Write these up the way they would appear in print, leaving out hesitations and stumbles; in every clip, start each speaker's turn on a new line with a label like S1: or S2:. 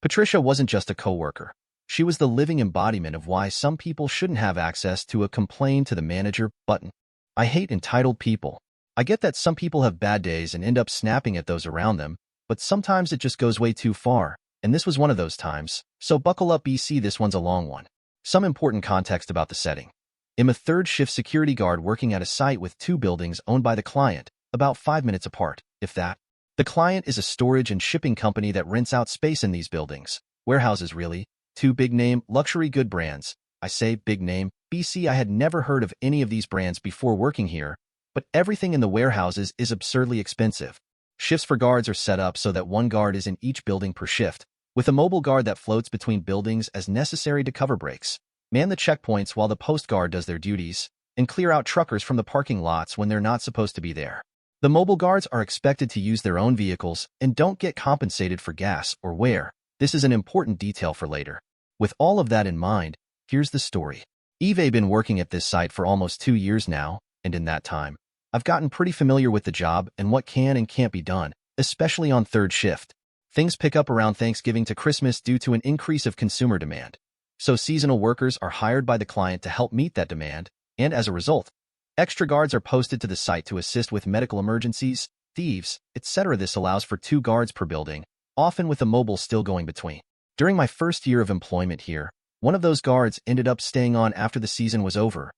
S1: Patricia wasn't just a coworker. She was the living embodiment of why some people shouldn't have access to a complain to the manager button. I hate entitled people. I get that some people have bad days and end up snapping at those around them, but sometimes it just goes way too far, and this was one of those times. So buckle up, BC, this one's a long one. Some important context about the setting. I'm a third-shift security guard working at a site with two buildings owned by the client, about 5 minutes apart, if that. The client is a storage and shipping company that rents out space in these buildings. Warehouses, really. Two big-name, luxury good brands. I say big name. BC, I had never heard of any of these brands before working here, but everything in the warehouses is absurdly expensive. Shifts for guards are set up so that one guard is in each building per shift, with a mobile guard that floats between buildings as necessary to cover breaks, man the checkpoints while the post guard does their duties, and clear out truckers from the parking lots when they're not supposed to be there. The mobile guards are expected to use their own vehicles and don't get compensated for gas or wear. This is an important detail for later. With all of that in mind, here's the story. I've been working at this site for almost 2 years now, and in that time, I've gotten pretty familiar with the job and what can and can't be done, especially on third shift. Things pick up around Thanksgiving to Christmas due to an increase of consumer demand. So seasonal workers are hired by the client to help meet that demand, and as a result, extra guards are posted to the site to assist with medical emergencies, thieves, etc. This allows for 2 guards per building, often with a mobile still going between. During my first year of employment here, one of those guards ended up staying on after the season was over.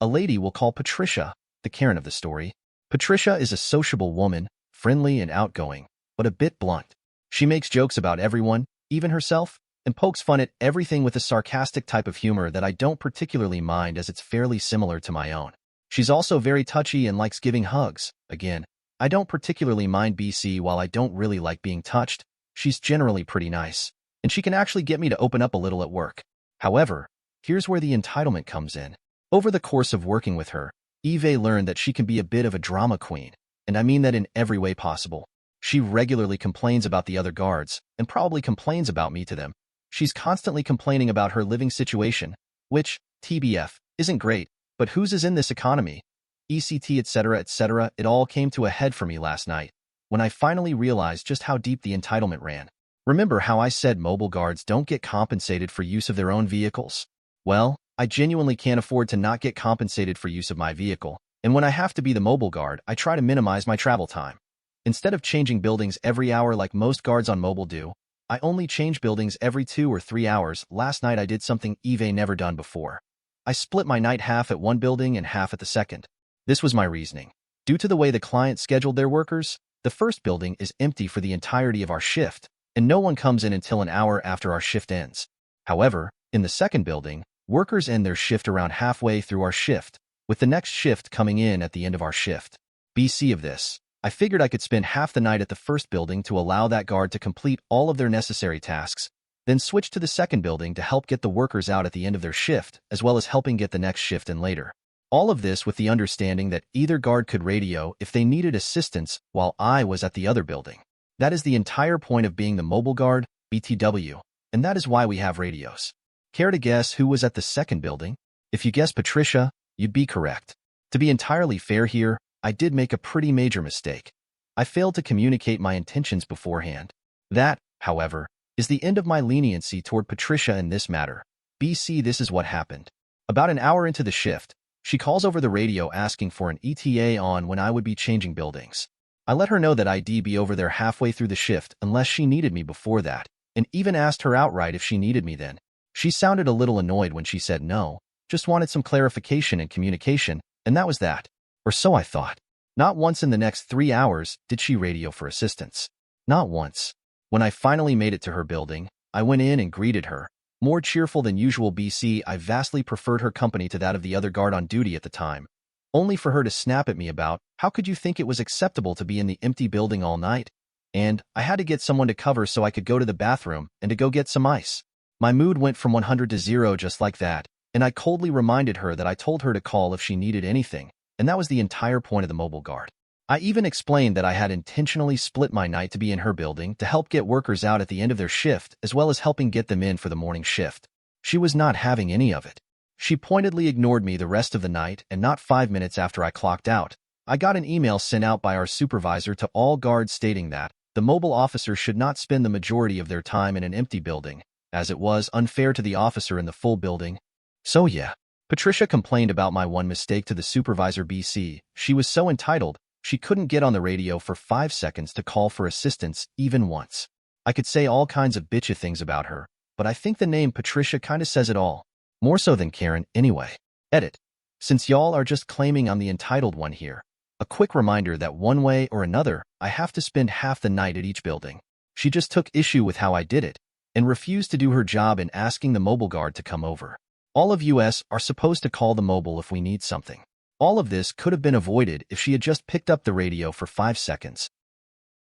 S1: A lady we'll call Patricia, the Karen of the story. Patricia is a sociable woman, friendly and outgoing, but a bit blunt. She makes jokes about everyone, even herself, and pokes fun at everything with a sarcastic type of humor that I don't particularly mind as it's fairly similar to my own. She's also very touchy and likes giving hugs. Again, I don't particularly mind BC while I don't really like being touched. She's generally pretty nice, and she can actually get me to open up a little at work. However, here's where the entitlement comes in. Over the course of working with her, Eve learned that she can be a bit of a drama queen, and I mean that in every way possible. She regularly complains about the other guards, and probably complains about me to them. She's constantly complaining about her living situation, which, TBF, isn't great, but whose is in this economy? ECT, etc., etc. It all came to a head for me last night, when I finally realized just how deep the entitlement ran. Remember how I said mobile guards don't get compensated for use of their own vehicles? Well, I genuinely can't afford to not get compensated for use of my vehicle, and when I have to be the mobile guard, I try to minimize my travel time. Instead of changing buildings every hour like most guards on mobile do, I only change buildings every 2 or 3 hours. Last night I did something Eve never done before. I split my night half at one building and half at the second. This was my reasoning. Due to the way the client scheduled their workers, the first building is empty for the entirety of our shift, and no one comes in until an hour after our shift ends. However, in the second building, workers end their shift around halfway through our shift, with the next shift coming in at the end of our shift. BC of this, I figured I could spend half the night at the first building to allow that guard to complete all of their necessary tasks, then switch to the second building to help get the workers out at the end of their shift, as well as helping get the next shift in later. All of this with the understanding that either guard could radio if they needed assistance while I was at the other building. That is the entire point of being the mobile guard, BTW, and that is why we have radios. Care to guess who was at the second building? If you guessed Patricia, you'd be correct. To be entirely fair here, I did make a pretty major mistake. I failed to communicate my intentions beforehand. That, however, is the end of my leniency toward Patricia in this matter. BC, this is what happened. About an hour into the shift, she calls over the radio asking for an ETA on when I would be changing buildings. I let her know that I'd be over there halfway through the shift unless she needed me before that, and even asked her outright if she needed me then. She sounded a little annoyed when she said no, just wanted some clarification and communication, and that was that. Or so I thought. Not once in the next 3 hours did she radio for assistance. Not once. When I finally made it to her building, I went in and greeted her. More cheerful than usual BC, I vastly preferred her company to that of the other guard on duty at the time, only for her to snap at me about, how could you think it was acceptable to be in the empty building all night? And I had to get someone to cover so I could go to the bathroom and to go get some ice. My mood went from 100 to 0 just like that, and I coldly reminded her that I told her to call if she needed anything, and that was the entire point of the mobile guard. I even explained that I had intentionally split my night to be in her building to help get workers out at the end of their shift as well as helping get them in for the morning shift. She was not having any of it. She pointedly ignored me the rest of the night, and not 5 minutes after I clocked out, I got an email sent out by our supervisor to all guards stating that, The mobile officer should not spend the majority of their time in an empty building, as it was unfair to the officer in the full building. So yeah. Patricia complained about my one mistake to the supervisor BC. She was so entitled, she couldn't get on the radio for 5 seconds to call for assistance even once. I could say all kinds of bitchy things about her, but I think the name Patricia kinda says it all. More so than Karen, anyway. Edit. Since y'all are just claiming I'm the entitled one here, a quick reminder that one way or another, I have to spend half the night at each building. She just took issue with how I did it, and refused to do her job in asking the mobile guard to come over. All of us are supposed to call the mobile if we need something. All of this could have been avoided if she had just picked up the radio for 5 seconds.